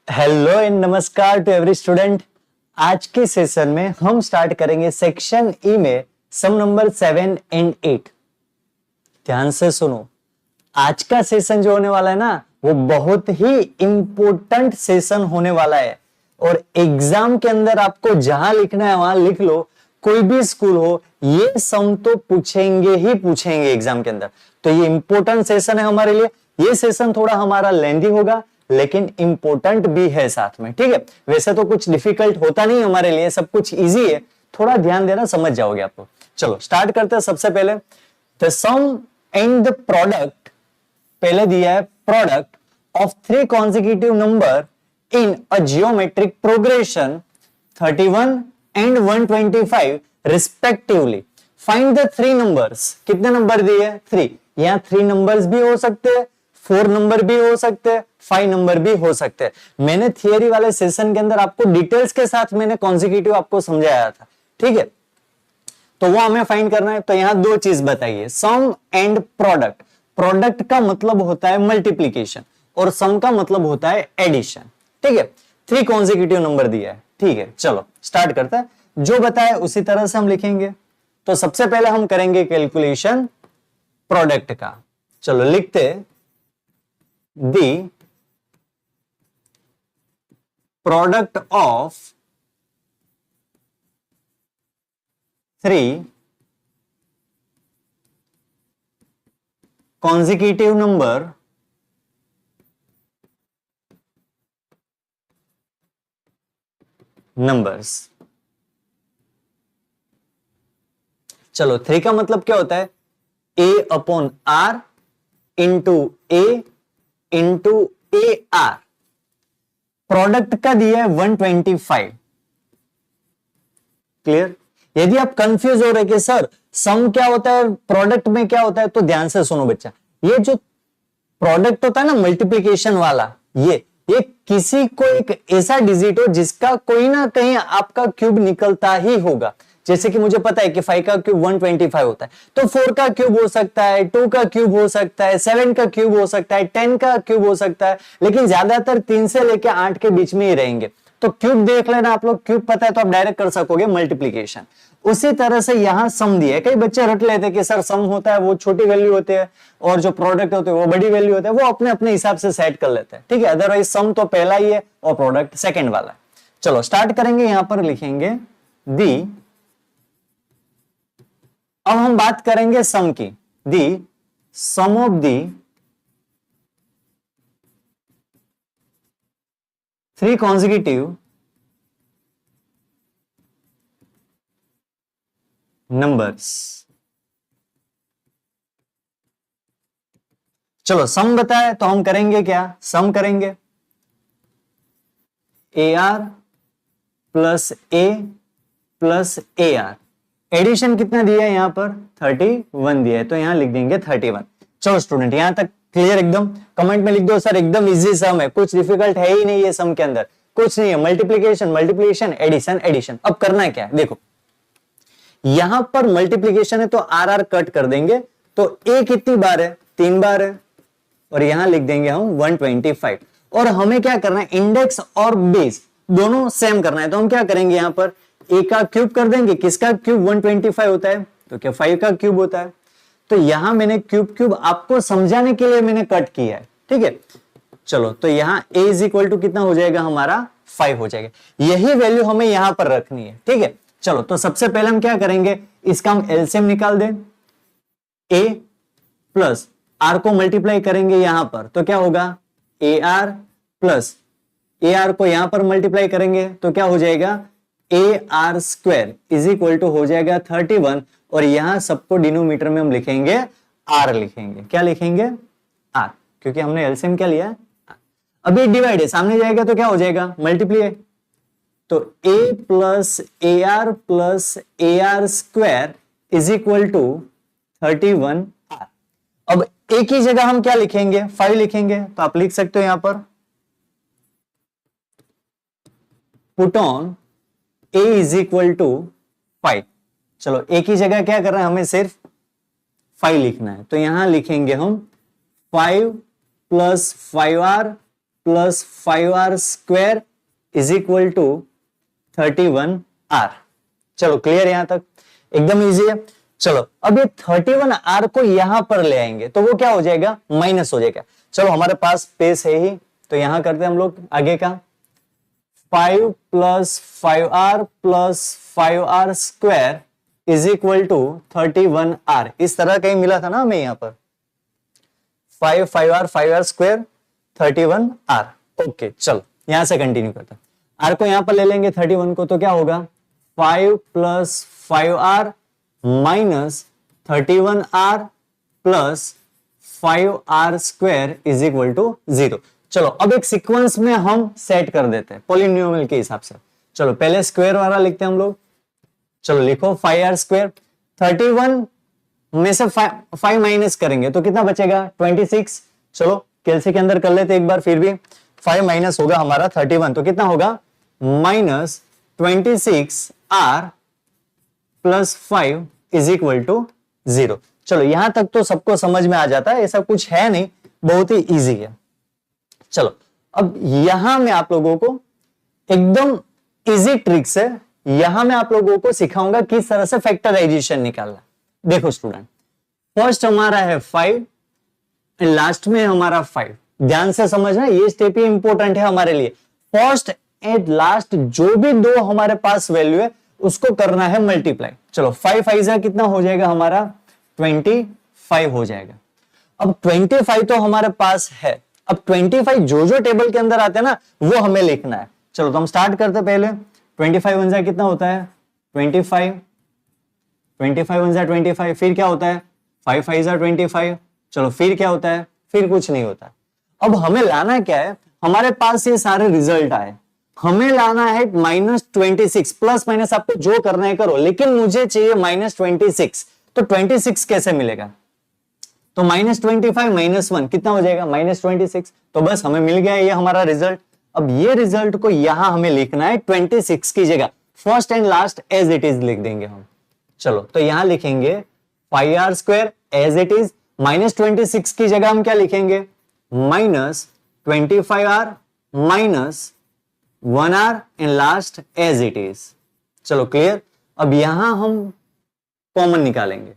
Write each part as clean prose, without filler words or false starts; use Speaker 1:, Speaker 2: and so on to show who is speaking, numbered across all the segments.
Speaker 1: Hello and नमस्कार to every student. आज के सेशन में हम स्टार्ट करेंगे सेक्शन ई में सम नंबर 7 एंड 8। ध्यान से सुनो, आज का सेशन जो होने वाला है ना, वो बहुत ही इंपॉर्टेंट सेशन होने वाला है और एग्जाम के अंदर आपको जहां लिखना है वहां लिख लो। कोई भी स्कूल हो, ये सम तो पूछेंगे ही पूछेंगे एग्जाम के अंदर। तो ये इंपॉर्टेंट सेशन है हमारे लिए। ये सेशन थोड़ा हमारा लेंथी होगा लेकिन इंपॉर्टेंट भी है साथ में, ठीक है। वैसे तो कुछ डिफिकल्ट होता नहीं हमारे लिए, सब कुछ इजी है। थोड़ा ध्यान देना, समझ जाओगे आपको। चलो स्टार्ट करते हैं। सबसे पहले the sum and the product, पहले दिया है product of 3 consecutive number in a geometric progression 31 एंड 125 रिस्पेक्टिवली। Find the 3 numbers. कितने नंबर दिए? 3। यहां 3 नंबर्स भी हो सकते हैं, 4 नंबर भी हो सकते हैं, 5 नंबर भी हो सकते हैं। मैंने थियरी वाले सेशन के अंदर आपको डिटेल्स के साथ मैंने कॉन्जिक्यूटिव आपको समझाया था, ठीक है। तो वो हमें फाइंड करना है। तो यहां 2 चीज बताइए, सम एंड प्रोडक्ट। प्रोडक्ट का मतलब होता है मल्टीप्लीकेशन और सम का मतलब होता है एडिशन, ठीक है। 3 consecutive नंबर दिया है, ठीक है। चलो स्टार्ट करते हैं। जो बताया उसी तरह से हम लिखेंगे। तो सबसे पहले हम करेंगे कैलकुलेशन प्रोडक्ट का। चलो लिखते the product of 3 consecutive number numbers। चलो 3 का मतलब क्या होता है? a upon r into a into A R. Product का दिया है 125। क्लियर? यदि आप कंफ्यूज हो रहे कि सर सम क्या होता है, प्रोडक्ट में क्या होता है, तो ध्यान से सुनो बच्चा। ये जो प्रोडक्ट होता है ना मल्टीप्लिकेशन वाला, ये किसी को एक ऐसा डिजिट हो जिसका कोई ना कहीं आपका क्यूब निकलता ही होगा। जैसे कि मुझे पता है कि 5 का क्यूब 125 होता है, तो 4 का क्यूब हो सकता है, 2 का क्यूब हो सकता है, 7 का क्यूब हो सकता है, 10 का क्यूब हो सकता है, लेकिन ज्यादातर 3 से लेकर 8 के बीच में ही रहेंगे। तो क्यूब देख लेना आप लोग, क्यूब पता है तो आप डायरेक्ट कर सकोगे मल्टीप्लीकेशन। उसी तरह से यहां सम दिया है। कई बच्चे रट लेते हैं कि सर सम होता है वो छोटी वैल्यू होती है और जो प्रोडक्ट होते हैं वो बड़ी वैल्यू होता है। वो अपने अपने हिसाब से सेट कर लेते हैं, ठीक है। अदरवाइज सम तो पहला ही है और प्रोडक्ट सेकंड वाला है। चलो स्टार्ट करेंगे। यहां पर लिखेंगे दी, अब हम बात करेंगे सम की। The sum of the 3 consecutive numbers. चलो सम बताए तो हम करेंगे क्या? सम करेंगे A R plus A plus A R. Addition कितना दिया है? यहां पर 31 दिया है, तो यहां लिख देंगे 31। चलो स्टूडेंट यहां तक क्लियर एकदम? कमेंट में लिख दो सर एकदम इजी सम है, कुछ डिफिकल्ट है ही नहीं है सम के अंदर, कुछ नहीं है। Multiplication multiplication, addition addition. अब करना है क्या है? देखो यहां पर मल्टीप्लीकेशन है तो आर आर कट कर देंगे। तो ए कितनी बार है? 3 बार है, और यहां लिख देंगे हम 125। और हमें क्या करना है? इंडेक्स और बेस दोनों सेम करना है। तो हम क्या करेंगे? यहां पर ए का क्यूब कर देंगे। किसका क्यूब 125 होता है? तो क्या 5 का क्यूब होता है। तो यहां मैंने क्यूब क्यूब आपको समझाने के लिए मैंने कट किया है, ठीक है। चलो तो यहां a इज इक्वल टू कितना हो जाएगा? हमारा 5 हो जाएगा। यही वैल्यू हमें यहां पर रखनी है, ठीक है। चलो तो सबसे पहले हम क्या करेंगे? इसका हम एलसीएम निकाल दें। a प्लस आर को मल्टीप्लाई करेंगे यहां पर, तो क्या होगा? A R plus A R को यहां पर मल्टीप्लाई करेंगे तो क्या हो जाएगा? A R square is equal to हो जाएगा 31। और यहां सबको डिनोमीटर में हम लिखेंगे आर लिखेंगे। क्या लिखेंगे? आर, क्योंकि हमने एलसीएम क्या लिया है? अभी डिवाइड है, सामने जाएगा तो क्या हो जाएगा? मल्टीप्लाई। तो a plus A R square is equal to 31 आर। अब a की जगह हम क्या लिखेंगे? 5 लिखेंगे। तो आप लिख सकते हो यहां पर put on a is equal to 5। चलो a की जगह क्या करना है? हमें सिर्फ 5 लिखना है। तो यहां लिखेंगे हम 5 plus 5r plus 5r square is equal to 31r। चलो क्लियर यहां तक, एकदम इजी है। चलो अब ये 31r को यहां पर ले आएंगे तो वो क्या हो जाएगा, माइनस हो जाएगा। चलो हमारे पास स्पेस है ही, तो यहां करते हैं हम लोग आगे का 5 plus 5r plus 5r square is equal to 31r। इस तरह कहीं मिला था ना हमें यहां पर 5r स्क्वायर 31r। ओके चलो यहां से कंटिन्यू करते हैं, r को यहां पर ले लेंगे 31 को, तो क्या होगा 5 plus 5r minus 31r plus 5r square is equal to 0। चलो अब एक सीक्वेंस में हम सेट कर देते हैं पॉलिनोमियल के हिसाब से। चलो पहले स्क्वायर वाला लिखते हैं हम लोग। चलो लिखो 5r स्क्वायर, 31 में से 5 माइनस करेंगे तो कितना बचेगा 26। चलो कैलसी के अंदर कर लेते एक बार, फिर भी 5 माइनस होगा हमारा 31 तो कितना होगा minus 26r plus 5 is equal to 0। चलो यहां तक तो सबको समझ में आ जाता है, ऐसा कुछ है नहीं, बहुत ही इजी है। चलो अब यहां मैं आप लोगों को एकदम इजी ट्रिक से यहां मैं आप लोगों को सिखाऊंगा किस तरह से फैक्टराइजेशन निकालना। देखो स्टूडेंट, फर्स्ट हमारा है 5 एंड लास्ट में हमारा 5। ध्यान से समझना, ये स्टेप ही इंपॉर्टेंट है हमारे लिए। फर्स्ट एंड लास्ट जो भी दो हमारे पास वैल्यू है उसको करना है मल्टीप्लाई। चलो 5 5 कितना हो जाएगा हमारा 25 हो जाएगा। अब 25 तो हमारे पास है, अब 25 जो जो टेबल के अंदर आते हैं ना वो हमें लिखना है। चलो तो हम स्टार्ट करते हैं पहले। 25 वन जा कितना होता है 25, 25 वन जा 25, फिर क्या होता है 5 5 जा 25। चलो फिर क्या होता है, फिर कुछ नहीं होता। अब हमें लाना क्या है, हमारे पास ये सारे रिजल्ट आए, हमें लाना है -26। प्लस माइनस आपको जो करना है करो, लेकिन मुझे चाहिए -26। तो 26 कैसे मिलेगा, तो -25 -1 कितना हो जाएगा -26। तो बस हमें मिल गया ये हमारा रिजल्ट। अब ये रिजल्ट को यहां हमें लिखना है 26 की जगह, first and last as it is लिख देंगे हम। चलो तो यहां लिखेंगे 5r square as it is, -26 की जगह हम क्या लिखेंगे -25r minus 1r and last as it is. चलो क्लियर। अब यहां हम कॉमन निकालेंगे।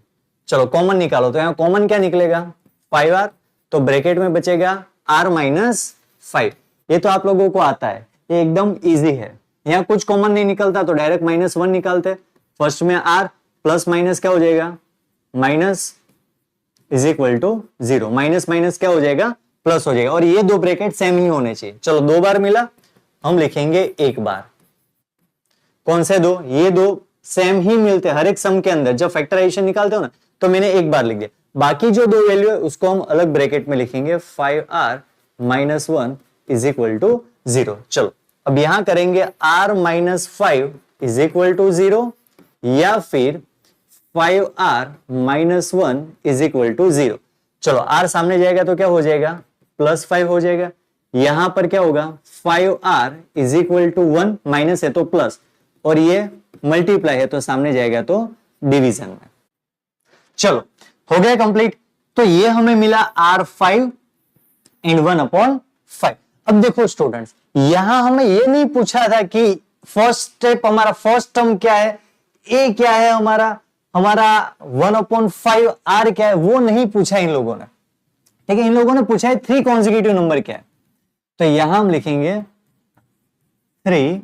Speaker 1: चलो कॉमन निकालो, तो यहां कॉमन क्या निकलेगा 5r, तो ब्रैकेट में बचेगा r माइनस 5। ये तो आप लोगों को आता है, ये एकदम इजी है। यहां कुछ कॉमन नहीं निकलता तो डायरेक्ट -1 निकालते। फर्स्ट में r प्लस माइनस क्या हो जाएगा minus is equal to 0, minus minus क्या हो जाएगा प्लस हो जाएगा, और ये दो ब्रैकेट सेम ही होने चाहिए। चलो 2 बार मिला, हम लिखेंगे 1 बार। कौन से दो, ये दो सेम ही मिलते हैं हर एक सम के अंदर। जब फैक्टराइजेशन निकालते हो ना तो मैंने 1 बार लिख दिया, बाकी जो दो वैल्यू है उसको हम अलग ब्रैकेट में लिखेंगे 5r minus 1 is equal to 0। चलो अब यहां करेंगे r minus 5 is equal to 0 या फिर 5r minus 1 is equal to 0। चलो r सामने जाएगा तो क्या हो जाएगा +5 हो जाएगा। यहां पर क्या होगा 5r is equal to 1, minus है तो प्लस, और ये मल्टीप्लाई है तो सामने जाएगा तो डिवीजन में। चलो हो गया कंप्लीट। तो ये हमें मिला r5 एंड 1/5। अब देखो स्टूडेंट्स, यहां हमें ये नहीं पूछा था कि फर्स्ट स्टेप हमारा फर्स्ट टर्म क्या है, a क्या है हमारा 1/5 r क्या है, वो नहीं पूछा इन लोगों ने। ठीक है, इन लोगों ने पूछा है 3 कॉन्जिक्यूटिव नंबर क्या है, तो यहां हम लिखेंगे 3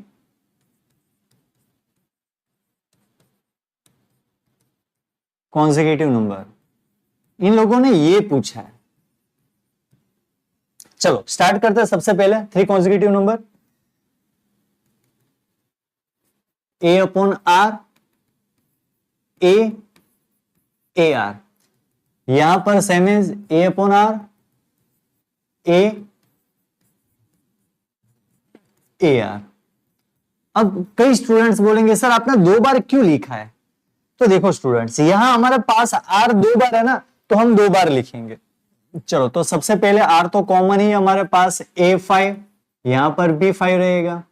Speaker 1: कॉन्जिक्यूटिव नंबर। इन लोगों ने ये पूछा है। चलो स्टार्ट करते हैं। सबसे पहले 3 कॉन्जिक्यूटिव नंबर a/r a/r, यहां पर सेम एज a/r a/r। अब कई स्टूडेंट्स बोलेंगे सर आपने 2 बार क्यों लिखा है, तो देखो स्टूडेंट्स यहां हमारे पास r 2 बार है ना, तो हम 2 बार लिखेंगे। चलो तो सबसे पहले r तो कॉमन ही हमारे पास a5, यहां पर भी 5 रहेगा।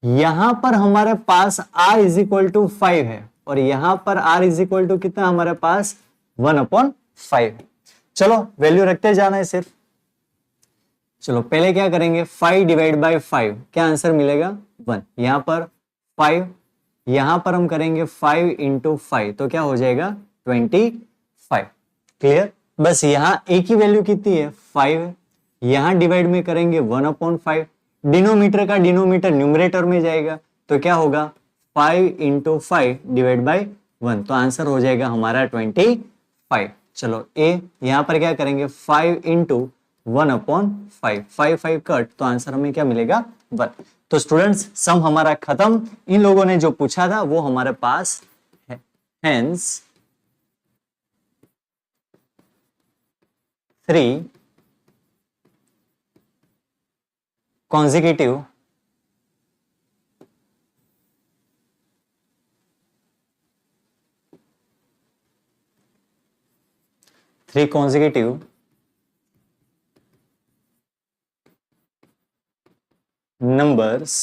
Speaker 1: यहां पर हमारे पास r इज इक्वल टू 5 है, और यहां पर r इज इक्वल टू कितना हमारे पास 1/5 है। चलो वैल्यू रखते जाना है सिर्फ। चलो पहले क्या करेंगे, 5 डिवाइड बाय 5, क्या आंसर मिलेगा 1। यहां पर 5, यहां पर हम करेंगे 5 इंटू 5, तो क्या हो जाएगा 25। क्लियर। बस यहां ए की वैल्यू कितनी है 5 है, यहां डिवाइड में करेंगे 1/5, डिनोमीटर का डिनोमीटर न्यूमरेटर में जाएगा, तो क्या होगा 5 इंटू 5 डिवाइड बाई 1, तो आंसर हो जाएगा हमारा 25। चलो ए यहां पर क्या करेंगे 5 इंटू 1/5, 5 5 कट, तो आंसर हमें क्या मिलेगा 1। तो स्टूडेंट्स सम हमारा खत्म, इन लोगों ने जो पूछा था वो हमारे पास है। हेंस 3 consecutive नंबर्स,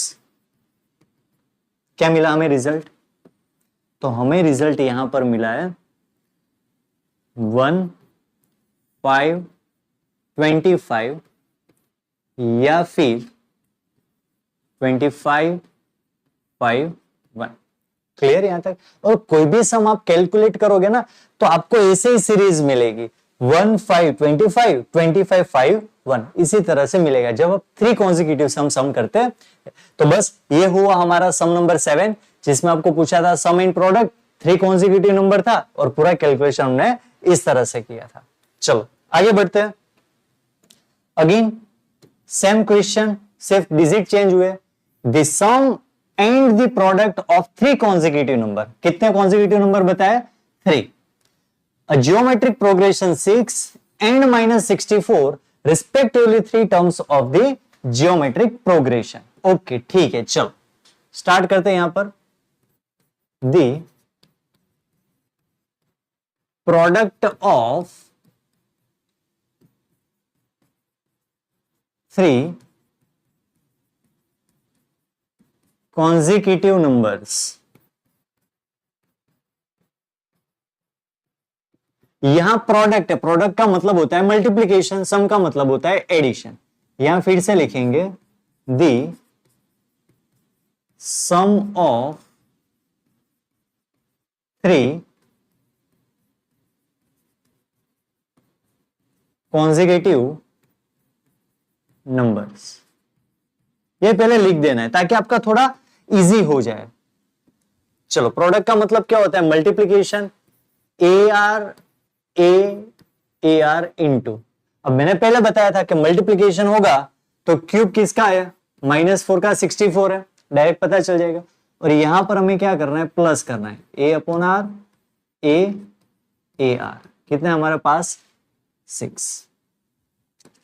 Speaker 1: क्या मिला हमें रिजल्ट, तो हमें रिजल्ट यहां पर मिला है 1 5 25 या फिर 25 5 1। क्लियर यहां तक। और कोई भी सम आप कैलकुलेट करोगे ना तो आपको ऐसे ही सीरीज मिलेगी 1 5 25 25 5 1, इसी तरह से मिलेगा जब आप 3 कॉन्जिक्यूटिव सम करते हैं। तो बस ये हुआ हमारा सम नंबर 7, जिसमें आपको पूछा था सम इन प्रोडक्ट, 3 कॉन्जिक्यूटिव नंबर था और पूरा कैलकुलेशन हमने इस तरह से किया था। चलो आगे बढ़ते हैं। अगेन सेम क्वेश्चन, सिर्फ डिजिट चेंज हुए। The sum and the product of 3 consecutive number, कितने कॉन्जिक्यूटिव नंबर बताए 3, a geometric progression 6 and -64 respectively 3 terms of the geometric progression। Okay ठीक है, चलो स्टार्ट करते हैं। यहां पर the product of 3 consecutive numbers, यहां प्रोडक्ट है, प्रोडक्ट का मतलब होता है मल्टीप्लीकेशन, सम का मतलब होता है एडिशन। यहां फिर से लिखेंगे the sum of 3 consecutive numbers, ये पहले लिख देना है ताकि आपका थोड़ा इजी हो जाए। चलो प्रोडक्ट का मतलब क्या होता है मल्टीप्लीकेशन, ए आर इंटू, अब मैंने पहले बताया था कि मल्टीप्लीकेशन होगा तो क्यूब किसका है -4 का 64 है, डायरेक्ट पता चल जाएगा। और यहां पर हमें क्या करना है प्लस करना है, A/R ए आर, कितने हमारे पास 6।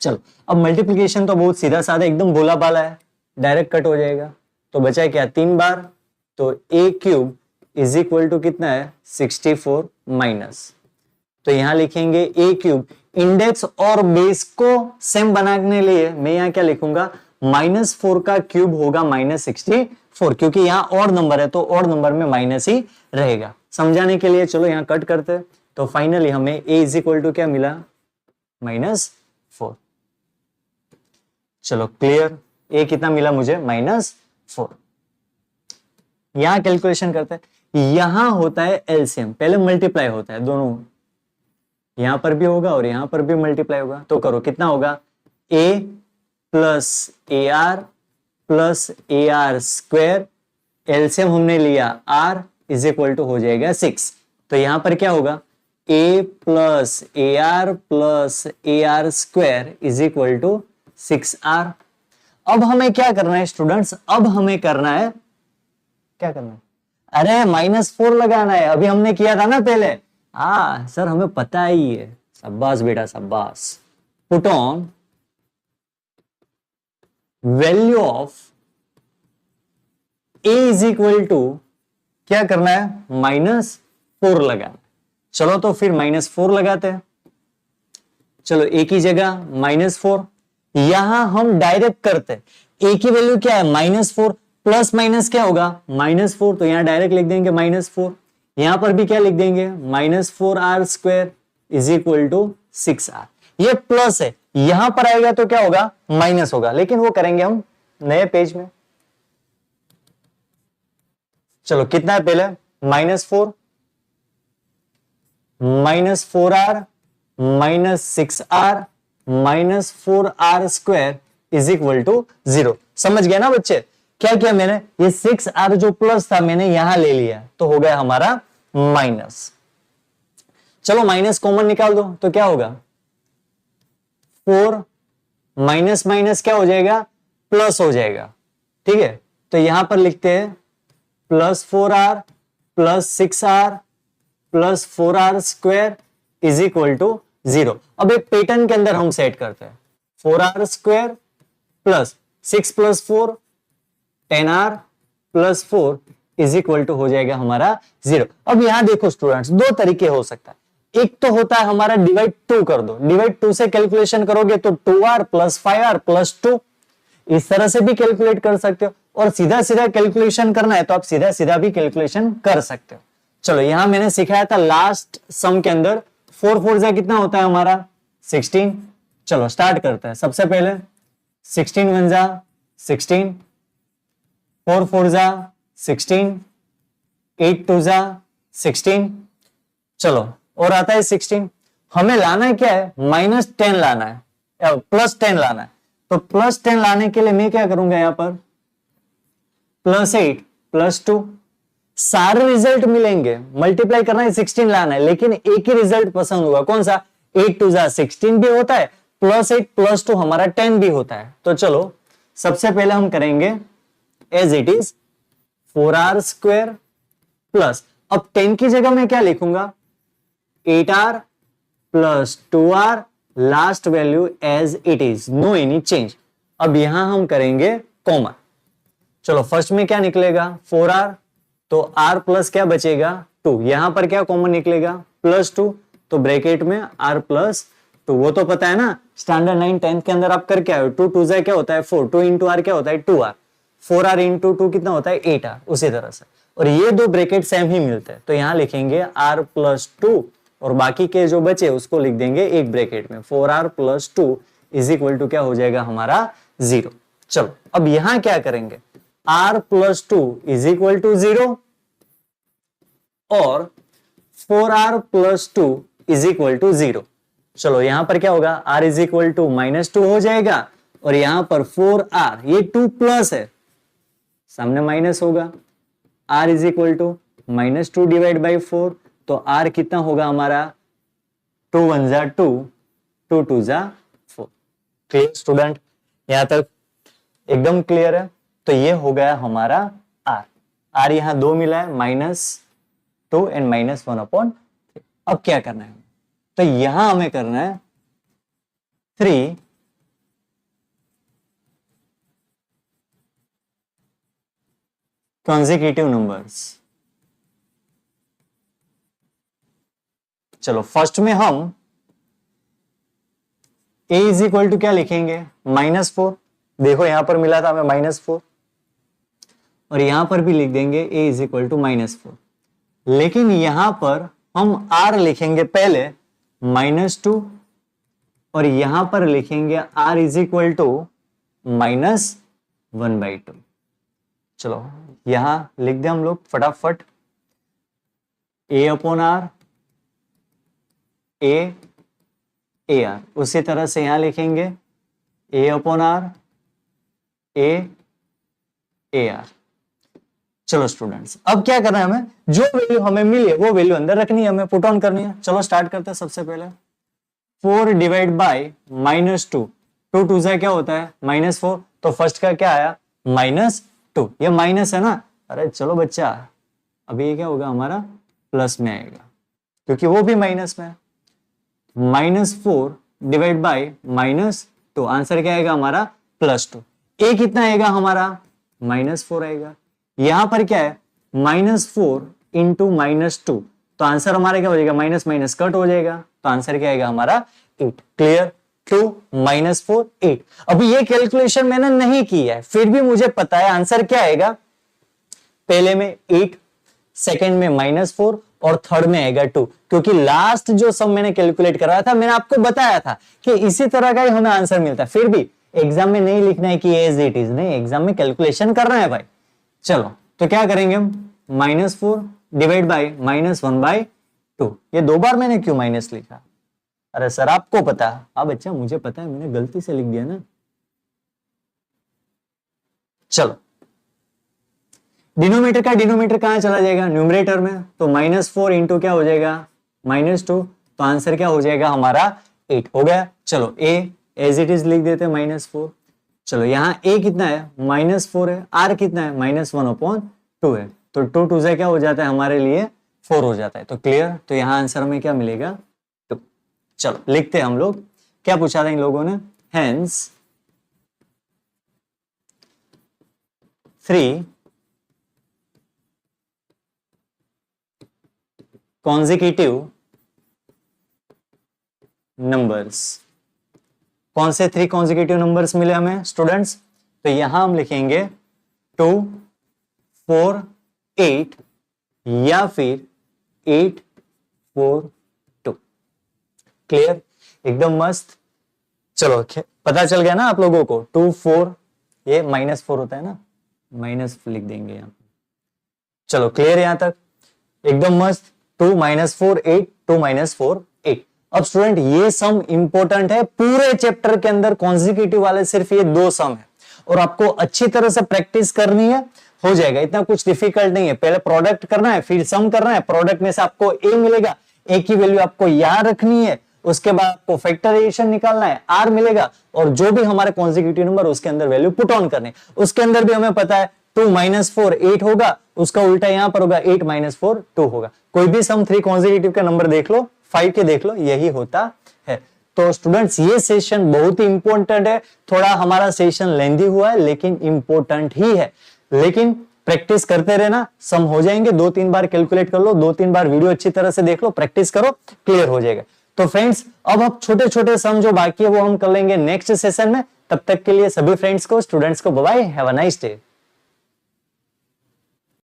Speaker 1: चलो अब मल्टीप्लीकेशन तो बहुत सीधा साधा एकदम भोला भाला है, डायरेक्ट कट हो जाएगा, तो बचा क्या 3 बार, तो A³ इज इक्वल टू कितना है 64 माइनस, तो यहां लिखेंगे A³, इंडेक्स और बेस को सेम बनाने के लिए मैं यहां क्या लिखूंगा -4 का क्यूब होगा -64, क्योंकि यहां ऑड नंबर है तो ऑड नंबर में माइनस ही रहेगा। समझाने के लिए चलो यहां कट करते हैं, तो फाइनली हमें A इज इक्वल टू क्या मिला -4। चलो क्लियर, A कितना मिला मुझे -4। यहां कैलकुलेशन करते हैं, यहां होता है एलसीएम, पहले मल्टीप्लाई होता है दोनों, यहां पर भी होगा और यहां पर भी मल्टीप्लाई होगा, तो करो कितना होगा A plus AR plus AR square, LCM हमने लिया R इज इक्वल टू हो जाएगा 6, तो यहां पर क्या होगा A plus AR plus AR square is equal to 6R। अब हमें क्या करना है स्टूडेंट्स, अब हमें करना है क्या करना है, अरे -4 लगाना है, अभी हमने किया था ना पहले। हाँ सर हमें पता ही है, शाबाश बेटा शाबाश। Put on value of A is equal to क्या करना है -4 लगाना। चलो तो फिर -4 लगाते हैं, चलो A की जगह -4, यहां हम डायरेक्ट करते हैं, A की वैल्यू क्या है -4, प्लस माइनस क्या होगा -4, तो यहां डायरेक्ट लिख देंगे -4, यहां पर भी क्या लिख देंगे -4R square is equal to 6R। ये प्लस है, यहां पर आएगा तो क्या होगा, माइनस होगा, लेकिन वो करेंगे हम नए पेज में। चलो कितना है पहले, -4 -4r -6r -4r² is equal to 0। समझ गया ना बच्चे, क्या किया मैंने, ये 6r जो प्लस था मैंने यहां ले लिया, तो हो गया हमारा माइनस। चलो माइनस कॉमन निकाल दो तो क्या होगा, 4 माइनस माइनस क्या हो जाएगा, प्लस हो जाएगा। ठीक है, तो यहां पर लिखते हैं +4r +6r +4r² is equal to 0। अब एक पैटर्न के अंदर हम सेट करते हैं, 4r² plus 6 + 4 10r + 4 is equal to हो जाएगा हमारा 0। अब यहां देखो स्टूडेंट्स, दो तरीके हो सकता है, एक तो होता है हमारा डिवाइड 2 कर दो, डिवाइड 2 से कैलकुलेशन करोगे तो 2r + 5r + 2 इस तरह से भी कैलकुलेट कर सकते हो, और सीधा सीधा कैलकुलेशन करना है तो आप सीधा सीधा भी कैलकुलेशन कर सकते हो। चलो यहां मैंने सिखाया था लास्ट सम के अंदर 4 4 जा कितना होता है हमारा 16। चलो स्टार्ट करते हैं, सबसे पहले 16 1 जा 16, 4 4 जा 16, 8 2 जा 16। चलो और आता है 16, हमें लाना है क्या है, -10 लाना है, +10 लाना है। तो +10 लाने के लिए मैं क्या करूंगा, यहां पर +8 +2 सारे रिजल्ट मिलेंगे, मल्टीप्लाई करना है, 16 लाना है, लेकिन एक ही रिजल्ट पसंद होगा, कौन सा, 8 2 जा 16 भी होता है, +8 +2 हमारा 10 भी होता है। तो चलो सबसे पहले हम करेंगे as it is 4r² plus, अब 10 की जगह मैं क्या लिखूंगा, 8r + 2r last value as it is, no any change. अब यहां हम करेंगे कॉमन, चलो फर्स्ट में क्या निकलेगा 4r, तो r प्लस क्या बचेगा 2, यहां पर क्या कॉमन निकलेगा +2, तो ब्रैकेट में r + 2, वो तो पता है ना, स्टैंडर्ड 9 10th के अंदर आप करके आए हो, 2 2 जा क्या होता है 4, 2 × r क्या होता है 2r, 4r × 2 कितना होता है 8r, उसी तरह से। और ये दो ब्रैकेट सेम ही मिलते हैं, तो यहां लिखेंगे r + 2 और बाकी के जो बचे उसको लिख देंगे एक ब्रैकेट में, 4r + 2 इज इक्वल टू क्या हो जाएगा हमारा 0। चलो अब यहां क्या करेंगे, r + 2 इज इक्वल टू 0 और 4r + 2 इज इक्वल टू 0। चलो यहां पर क्या होगा, r इज इक्वल टू -2 हो जाएगा, और यहां पर 4r, ये 2 प्लस है, सामने माइनस होगा, r is equal to -2 divide by 4, तो r कितना होगा हमारा 2 1 जा 2, 2 2 जा 4। क्लियर स्टूडेंट, यहां तक एकदम क्लियर है। तो ये हो गया हमारा r, r यहां 2 मिला है, -2 एंड -1/3। अब क्या करना है, तो यहां हमें करना है 3 consecutive नंबर्स। चलो फर्स्ट में हम a इज इक्वल टू क्या लिखेंगे -4, देखो यहां पर मिला था हमें -4, और यहां पर भी लिख देंगे a इज इक्वल टू -4, लेकिन यहां पर हम r लिखेंगे पहले -2, और यहां पर लिखेंगे r इज इक्वल टू -1/2। चलो यहां लिख दे हम लोग फटाफट, a/r a/r, उसी तरह से यहां लिखेंगे a/r a/r। चलो स्टूडेंट्स अब क्या करना है, हमें जो वैल्यू हमें मिली है वो वैल्यू अंदर रखनी है, हमें पुट ऑन करनी है। चलो स्टार्ट करते हैं, सबसे पहले 4 डिवाइड बाय -2, 2 2 जा क्या होता है -4, तो फर्स्ट का क्या आया -2, ये माइनस है ना, अरे चलो बच्चा अभी ये क्या होगा हमारा प्लस में आएगा, क्योंकि वो भी माइनस में है। -4 डिवाइड बाय -2, आंसर क्या आएगा हमारा +2, a कितना आएगा हमारा -4 आएगा, यहां पर क्या है -4 इंटू -2, तो आंसर हमारा क्या हो जाएगा, माइनस माइनस कट हो जाएगा, तो आंसर क्या आएगा हमारा 8। क्लियर, 2 -4 8। अभी ये कैलकुलेशन मैंने नहीं की है, फिर भी मुझे पता है आंसर क्या आएगा, पहले में 8, सेकंड में -4 और थर्ड में आएगा 2, क्योंकि लास्ट जो सम मैंने कैलकुलेट कराया था, मैंने आपको बताया था कि इसी तरह का ही हमें आंसर मिलता है। फिर भी एग्जाम में नहीं लिखना है कि एज इट इज, नहीं, एग्जाम में कैलकुलेशन करना है भाई। चलो तो क्या करेंगे हम, -4 डिवाइड बाई -1/2। ये 2 बार मैंने क्यों माइनस लिखा? अरे सर आपको पता है। हाँ बच्चा मुझे पता है, मैंने गलती से लिख दिया ना। चलो डिनोमीटर का डिनोमीटर कहां चला जाएगा, न्यूमरेटर में, तो -4 इंटू क्या हो जाएगा, -2, तो आंसर क्या हो जाएगा हमारा 8 हो गया। चलो a एज इट इज लिख देते हैं -4। चलो यहाँ a कितना है, -4 है, r कितना है, -1/2 है, तो 2 2 से क्या हो जाता है हमारे लिए 4 हो जाता है। तो क्लियर, तो यहाँ आंसर में क्या मिलेगा 2। चलो लिखते हैं हम लोग, क्या पूछा था इन लोगों ने, हेंस 3 consecutive नंबर्स। कौन से 3 consecutive नंबर्स मिले हमें स्टूडेंट्स, तो यहां हम लिखेंगे 2 4 8 या फिर 8 4 2। क्लियर, एकदम मस्त। चलो पता चल गया ना आप लोगों को, 2 4, ये -4 होता है ना, माइनस लिख देंगे यहां। चलो क्लियर यहां तक, एकदम मस्त। 2 -4 8, 2 -4 8। अब स्टूडेंट ये सम इंपॉर्टेंट है, पूरे चैप्टर के अंदर कॉन्जिक्यूटिव वाले सिर्फ ये 2 सम है, और आपको अच्छी तरह से प्रैक्टिस करनी है, हो जाएगा, इतना कुछ डिफिकल्ट नहीं है। पहले प्रोडक्ट करना है, फिर सम करना है, प्रोडक्ट में से आपको ए मिलेगा, ए की वैल्यू आपको याद रखनी है, उसके बाद आपको फैक्टराइजेशन निकालना है, आर मिलेगा, और जो भी हमारे कॉन्जिक्यूटिव नंबर उसके अंदर वैल्यू पुट ऑन करनी। उसके अंदर भी हमें पता है 2 -4 8 होगा, उसका उल्टा यहां पर होगा 8 -4 2 होगा। कोई भी सम 3 कॉन्जिक्यूटिव का नंबर देख लो, 5 के देख लो, यही होता है। तो स्टूडेंट्स ये सेशन बहुत ही इंपॉर्टेंट है, थोड़ा हमारा सेशन लेंदी हुआ है लेकिन इंपॉर्टेंट ही है। लेकिन प्रैक्टिस करते रहना, सम हो जाएंगे। 2-3 बार कैलकुलेट कर लो, 2-3 बार वीडियो अच्छी तरह से देख लो, प्रैक्टिस करो, क्लियर हो जाएगा। तो फ्रेंड्स अब छोटे छोटे सम जो बाकी है वो हम कर लेंगे नेक्स्ट सेशन में। तब तक के लिए सभी फ्रेंड्स को, स्टूडेंट्स को bye bye, have a nice day.